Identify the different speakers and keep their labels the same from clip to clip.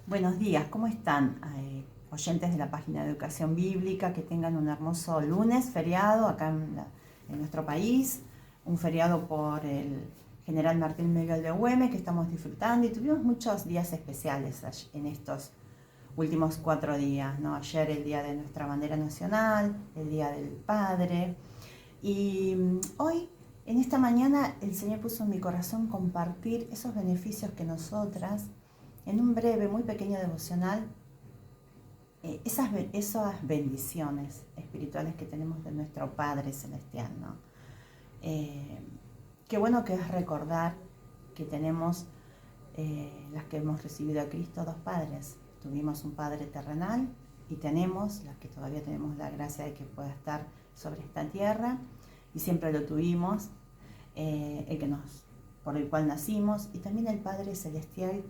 Speaker 1: Buenos días, ¿cómo están? Oyentes de la página de Educación Bíblica, que tengan un hermoso lunes, feriado acá en nuestro país, un feriado por el General Martín Miguel de Güemes que estamos disfrutando y tuvimos muchos días especiales en estos últimos 4 días, ¿no? Ayer el día de nuestra bandera nacional, el día del Padre y hoy, en esta mañana, el Señor puso en mi corazón compartir esos beneficios que nosotras, en un breve, muy pequeño devocional, esas bendiciones espirituales que tenemos de nuestro Padre Celestial, ¿no? Eh, Qué bueno que es recordar que tenemos, las que hemos recibido a Cristo, dos padres. Tuvimos un Padre terrenal y tenemos, las que todavía tenemos la gracia de que pueda estar sobre esta tierra, y siempre lo tuvimos, por el cual nacimos, y también el Padre Celestial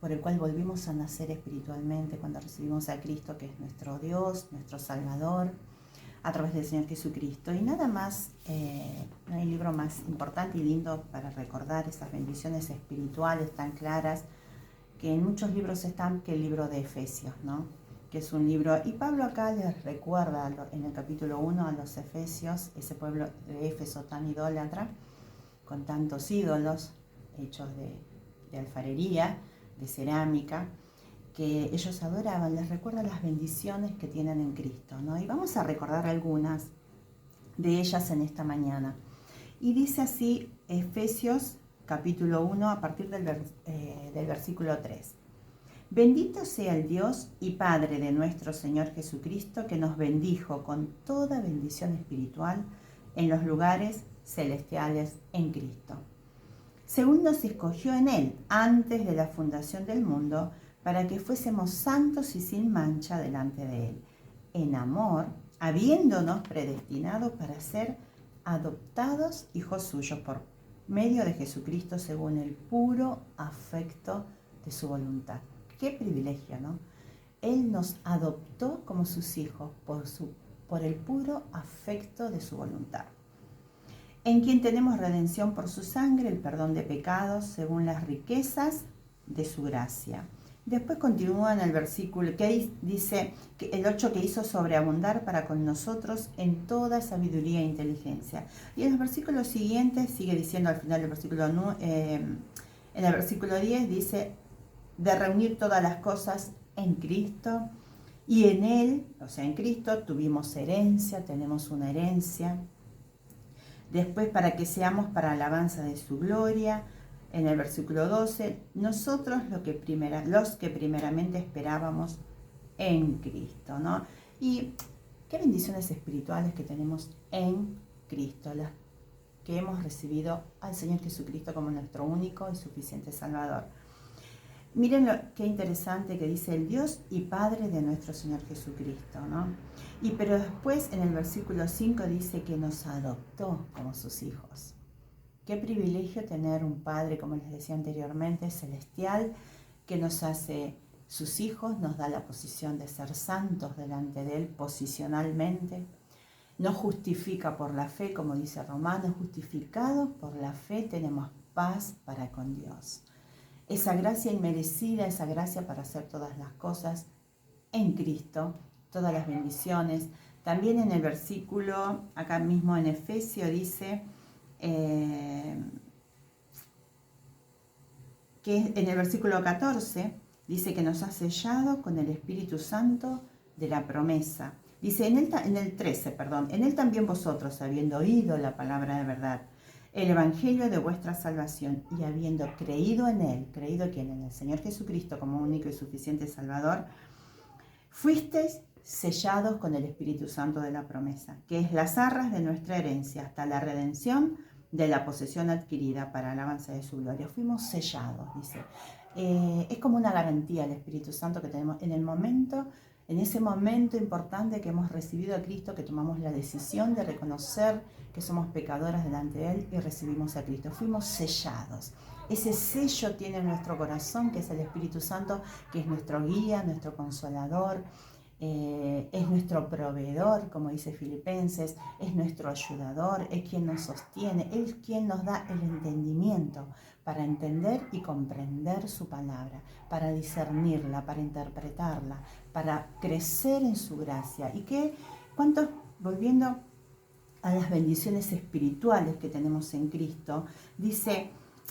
Speaker 1: por el cual volvimos a nacer espiritualmente cuando recibimos a Cristo, que es nuestro Dios, nuestro Salvador, a través del Señor Jesucristo. Y nada más, no hay libro más importante y lindo para recordar esas bendiciones espirituales tan claras que en muchos libros están, que el libro de Efesios, ¿no? Que es un libro, y Pablo acá les recuerda en el capítulo 1 a los Efesios, ese pueblo de Éfeso tan idólatra, con tantos ídolos hechos de alfarería, de cerámica, que ellos adoraban. Les recuerda las bendiciones que tienen en Cristo, ¿no? Y vamos a recordar algunas de ellas en esta mañana. Y dice así Efesios capítulo 1 a partir del versículo 3. Bendito sea el Dios y Padre de nuestro Señor Jesucristo, que nos bendijo con toda bendición espiritual en los lugares celestiales en Cristo, según nos escogió en Él antes de la fundación del mundo, para que fuésemos santos y sin mancha delante de Él, en amor, habiéndonos predestinado para ser adoptados hijos suyos por medio de Jesucristo, según el puro afecto de su voluntad. Qué privilegio, ¿no? Él nos adoptó como sus hijos por el puro afecto de su voluntad, en quien tenemos redención por su sangre, el perdón de pecados, según las riquezas de su gracia. Después continúa en el versículo que dice, que el 8, que hizo sobreabundar para con nosotros en toda sabiduría e inteligencia. Y en los versículos siguientes sigue diciendo, al final del versículo, en el versículo 10 dice, de reunir todas las cosas en Cristo, y en Él, o sea, en Cristo, tuvimos herencia, tenemos una herencia. Después, para que seamos para alabanza de su gloria, en el versículo 12, nosotros los que primeramente esperábamos en Cristo, ¿no? Y qué bendiciones espirituales que tenemos en Cristo, las que hemos recibido al Señor Jesucristo como nuestro único y suficiente Salvador. Miren qué interesante que dice el Dios y Padre de nuestro Señor Jesucristo, ¿no? Pero después en el versículo 5 dice que nos adoptó como sus hijos. Qué privilegio tener un Padre, como les decía anteriormente, celestial, que nos hace sus hijos, nos da la posición de ser santos delante de Él posicionalmente, nos justifica por la fe, como dice Romanos, justificados por la fe tenemos paz para con Dios. Esa gracia inmerecida, esa gracia para hacer todas las cosas en Cristo, todas las bendiciones. También en el versículo, acá mismo en Efesios, dice que en el versículo 14, dice que nos ha sellado con el Espíritu Santo de la promesa. Dice en el 13, en Él también vosotros, habiendo oído la palabra de verdad, el evangelio de vuestra salvación, y habiendo creído en Él, ¿creído quién? En el Señor Jesucristo como único y suficiente Salvador, fuisteis sellados con el Espíritu Santo de la promesa, que es las arras de nuestra herencia, hasta la redención de la posesión adquirida para alabanza de su gloria. Fuimos sellados, dice. Es como una garantía el Espíritu Santo que tenemos en ese momento importante que hemos recibido a Cristo, que tomamos la decisión de reconocer que somos pecadoras delante de Él y recibimos a Cristo. Fuimos sellados. Ese sello tiene nuestro corazón, que es el Espíritu Santo, que es nuestro guía, nuestro consolador, es nuestro proveedor, como dice Filipenses, es nuestro ayudador, es quien nos sostiene, es quien nos da el entendimiento para entender y comprender su palabra, para discernirla, para interpretarla, para crecer en su gracia. ¿Y cuántos, volviendo a las bendiciones espirituales que tenemos en Cristo, dice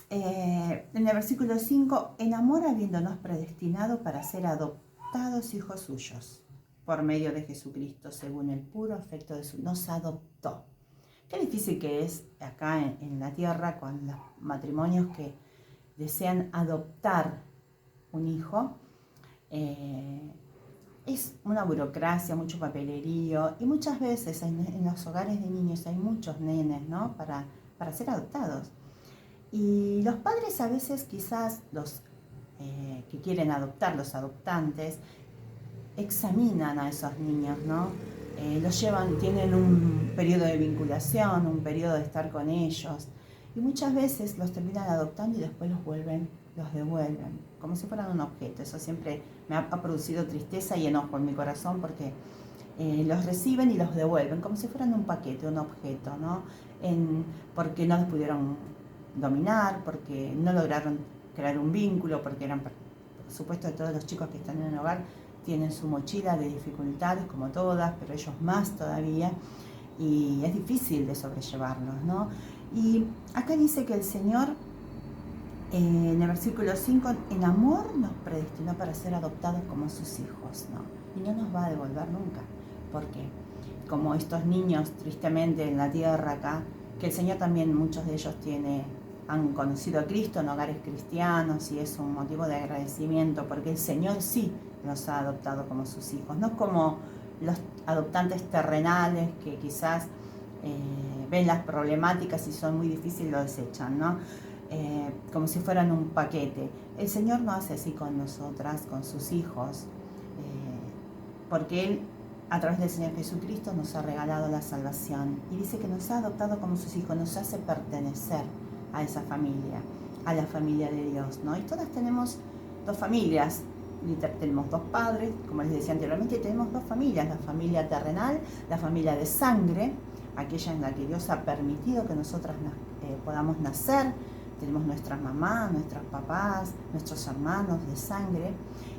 Speaker 1: en el versículo 5, en amor habiéndonos predestinado para ser adoptados hijos suyos, por medio de Jesucristo, según el puro afecto de su... Nos adoptó. Qué difícil que es acá en la tierra con los matrimonios que desean adoptar un hijo. Es una burocracia, mucho papelerío, y muchas veces en los hogares de niños hay muchos nenes, ¿no? para ser adoptados. Y los padres a veces quizás los que quieren adoptar, los adoptantes, examinan a esos niños, ¿no? Los llevan, tienen un periodo de vinculación, un periodo de estar con ellos, y muchas veces los terminan adoptando y después los devuelven, como si fueran un objeto. Eso siempre me ha producido tristeza y enojo en mi corazón, porque los reciben y los devuelven, como si fueran un paquete, un objeto, ¿no? Porque no los pudieron dominar, porque no lograron crear un vínculo, porque eran, por supuesto, de todos los chicos que están en el hogar, tienen su mochila de dificultades como todas, pero ellos más todavía, y es difícil de sobrellevarlos, ¿no? Y acá dice que el Señor, en el versículo 5, en amor nos predestinó para ser adoptados como sus hijos, ¿no? Y no nos va a devolver nunca, porque como estos niños tristemente en la tierra acá, que el Señor también, muchos de ellos han conocido a Cristo en hogares cristianos, y es un motivo de agradecimiento, porque el Señor sí los ha adoptado como sus hijos, no como los adoptantes terrenales que quizás ven las problemáticas y son muy difíciles y lo desechan, ¿no? Como si fueran un paquete. El Señor no hace así con nosotras, con sus hijos, porque Él, a través del Señor Jesucristo, nos ha regalado la salvación, y dice que nos ha adoptado como sus hijos, nos hace pertenecer a esa familia, a la familia de Dios, ¿no? Y todas tenemos dos familias, tenemos dos padres, como les decía anteriormente, y tenemos dos familias: la familia terrenal, la familia de sangre, aquella en la que Dios ha permitido que nosotras podamos nacer. Tenemos nuestras mamás, nuestros papás, nuestros hermanos de sangre,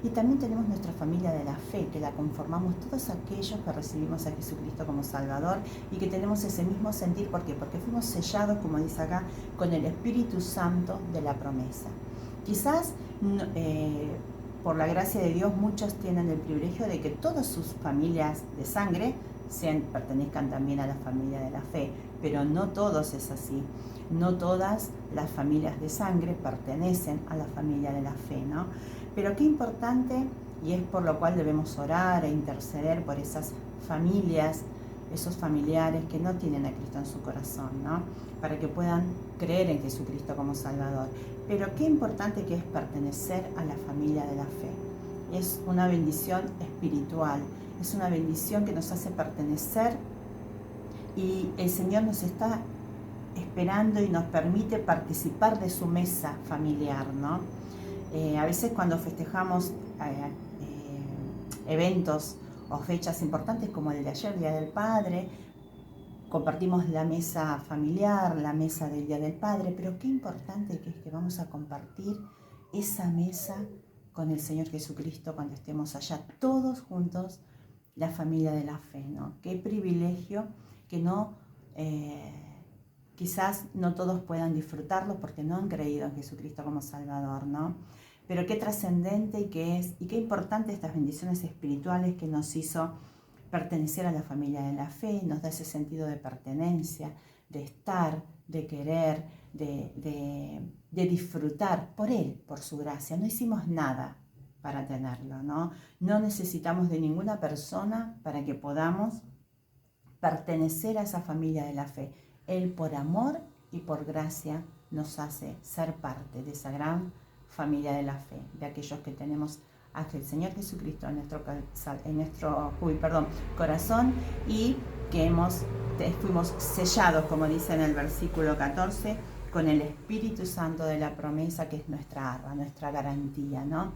Speaker 1: y también tenemos nuestra familia de la fe, que la conformamos todos aquellos que recibimos a Jesucristo como Salvador y que tenemos ese mismo sentir. ¿Por qué? Porque fuimos sellados, como dice acá, con el Espíritu Santo de la promesa. Quizás por la gracia de Dios, muchos tienen el privilegio de que todas sus familias de sangre pertenezcan también a la familia de la fe, pero no todos es así. No todas las familias de sangre pertenecen a la familia de la fe, ¿no? Pero qué importante, y es por lo cual debemos orar e interceder por esas familias, esos familiares que no tienen a Cristo en su corazón, ¿no? Para que puedan creer en Jesucristo como Salvador. Pero qué importante que es pertenecer a la familia de la fe. Es una bendición espiritual, es una bendición que nos hace pertenecer, y el Señor nos está esperando y nos permite participar de su mesa familiar, ¿no? A veces cuando festejamos eventos o fechas importantes como el de ayer, Día del Padre, compartimos la mesa familiar, la mesa del Día del Padre, pero qué importante que es que vamos a compartir esa mesa con el Señor Jesucristo cuando estemos allá todos juntos, la familia de la fe, ¿no? Qué privilegio que no... quizás no todos puedan disfrutarlo porque no han creído en Jesucristo como Salvador, ¿no? Pero qué trascendente y qué importante estas bendiciones espirituales que nos hizo pertenecer a la familia de la fe, nos da ese sentido de pertenencia, de estar, de querer, de disfrutar por Él, por su gracia. No hicimos nada para tenerlo, ¿no? No necesitamos de ninguna persona para que podamos pertenecer a esa familia de la fe. Él, por amor y por gracia, nos hace ser parte de esa gran familia de la fe, de aquellos que tenemos a el Señor Jesucristo en nuestro corazón, y que fuimos sellados, como dice en el versículo 14, con el Espíritu Santo de la promesa, que es nuestra arma, nuestra garantía, ¿no?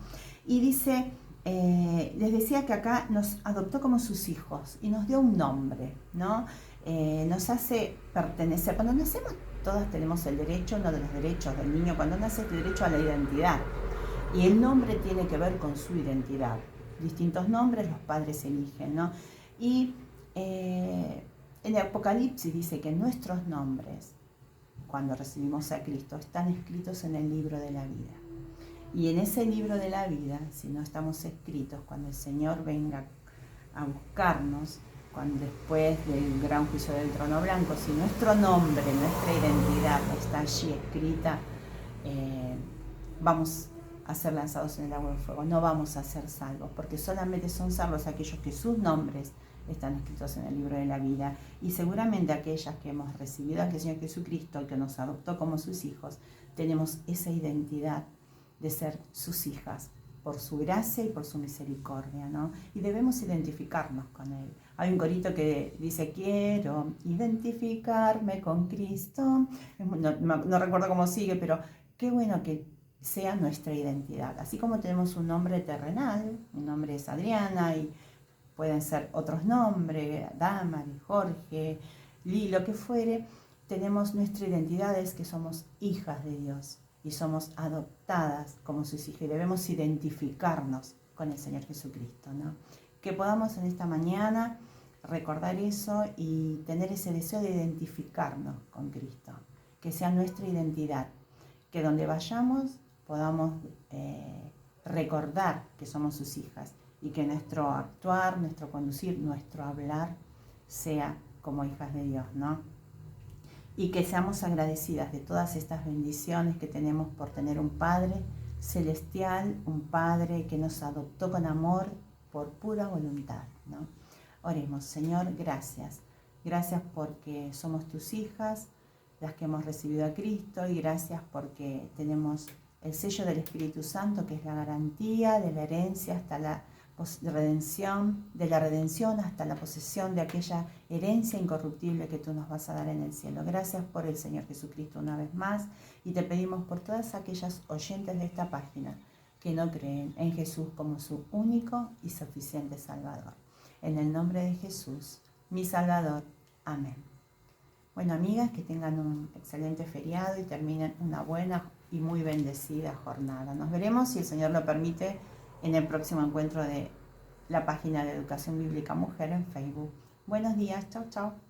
Speaker 1: Y dice, les decía que acá nos adoptó como sus hijos y nos dio un nombre, ¿no? Nos hace pertenecer. Cuando nacemos todas tenemos el derecho, uno de los derechos del niño cuando nace es el derecho a la identidad. Y el nombre tiene que ver con su identidad. Distintos nombres los padres eligen, ¿no? Y en el Apocalipsis dice que nuestros nombres, cuando recibimos a Cristo, están escritos en el libro de la vida. Y en ese libro de la vida, si no estamos escritos, cuando el Señor venga a buscarnos, cuando después del gran juicio del trono blanco, si nuestro nombre, nuestra identidad está allí escrita, vamos a ser lanzados en el agua del fuego, no vamos a ser salvos, porque solamente son salvos aquellos que sus nombres están escritos en el libro de la vida, y seguramente aquellas que hemos recibido al Señor Jesucristo, que nos adoptó como sus hijos, tenemos esa identidad de ser sus hijas, por su gracia y por su misericordia, ¿no? Y debemos identificarnos con Él. Hay un corito que dice, quiero identificarme con Cristo. No recuerdo cómo sigue, pero qué bueno que sea nuestra identidad. Así como tenemos un nombre terrenal, mi nombre es Adriana y pueden ser otros nombres, Damaris, Jorge, Li, lo que fuere, tenemos nuestra identidad, es que somos hijas de Dios y somos adoptadas como sus hijas y debemos identificarnos con el Señor Jesucristo, ¿no? Que podamos en esta mañana recordar eso y tener ese deseo de identificarnos con Cristo, que sea nuestra identidad, que donde vayamos podamos recordar que somos sus hijas y que nuestro actuar, nuestro conducir, nuestro hablar sea como hijas de Dios, ¿no? Y que seamos agradecidas de todas estas bendiciones que tenemos por tener un Padre celestial, un Padre que nos adoptó con amor por pura voluntad, ¿no? Oremos, Señor, gracias. Gracias porque somos tus hijas, las que hemos recibido a Cristo, y gracias porque tenemos el sello del Espíritu Santo, que es la garantía de la herencia hasta la redención, de la redención hasta la posesión de aquella herencia incorruptible que tú nos vas a dar en el cielo. Gracias por el Señor Jesucristo una vez más, y te pedimos por todas aquellas oyentes de esta página que no creen en Jesús como su único y suficiente Salvador. En el nombre de Jesús, mi Salvador. Amén. Bueno, amigas, que tengan un excelente feriado y terminen una buena y muy bendecida jornada. Nos veremos, si el Señor lo permite, en el próximo encuentro de la página de Educación Bíblica Mujer en Facebook. Buenos días, chau, chau.